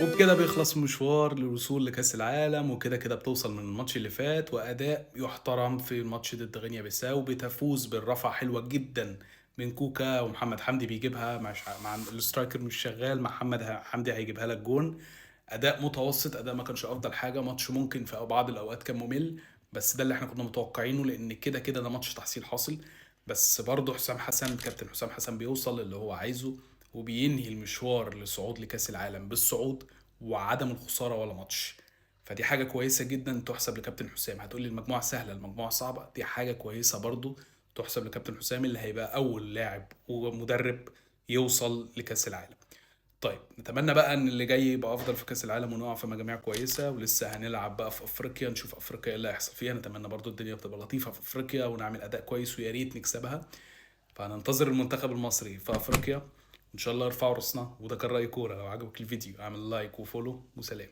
وبكده بيخلص مشوار للوصول لكأس العالم، وكده كده بتوصل من الماتش اللي فات وأداء يحترم في الماتش ضد غينيا بيساو، بتفوز بالرفعة حلوة جدا من كوكا، ومحمد حمدي بيجيبها مع السترايكر مش شغال، محمد حمدي هيجيبها لك جون. أداء متوسط، أداء ما كانش أفضل حاجة، ماتش ممكن في بعض الأوقات كان ممل، بس ده اللي احنا كنا متوقعينه، لأن كده كده ده ماتش تحصيل حاصل. بس برضه حسام حسن، كابتن حسام حسن بيوصل اللي هو عايزه، وبينهي المشوار للصعود لكأس العالم بالصعود وعدم الخسارة ولا ماتش. فدي حاجة كويسة جدا تحسب لكابتن حسام. هتقولي المجموعة سهلة، المجموعة صعبة، دي حاجة كويسة برضو تحسب لكابتن حسام، اللي هيبقى أول لاعب ومدرب يوصل لكأس العالم. طيب نتمنى بقى ان اللي جاي يبقى افضل في كاس العالم، ونقع في مجاميع كويسه، ولسه هنلعب بقى في افريقيا، نشوف افريقيا ايه اللي هيحصل فيها. نتمنى برضو الدنيا بتبقى لطيفه في افريقيا ونعمل اداء كويس، ويا ريت نكسبها. فهننتظر المنتخب المصري في افريقيا، ان شاء الله يرفعوا راسنا. وده كان رأي كوره، لو عجبك الفيديو اعمل لايك وفولو وسلام.